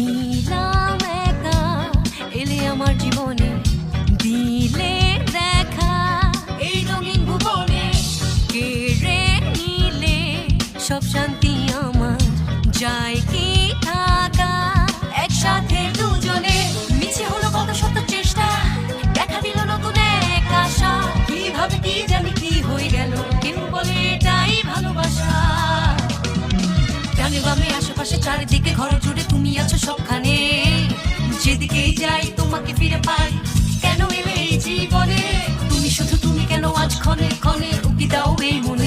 ছিলাম একা, এলে আমার জীবনে, দিলে দেখা এই রঙিন ভুবনে, কেড়ে নিলে সব শান্তি আমার, যায় কি থাকা একসাথে দুজনে। মিছে হলো কত শত চেষ্টা, দেখা দিল নতুন এক আশা, কিভাবে কি জানি কি হয়ে গেল, কেউ বলে এটাই ভালোবাসা। ডানে বামে আশেপাশে চারিদিকে ঘরে জুড়ে তুমি আছো সবখানে, যেদিকেই যাই তোমাকে ফিরে পাই, কেন এলে এই জীবনে তুমি, শুধু তুমি কেন আজ ক্ষণে ক্ষণে উকি দাও এই মনে।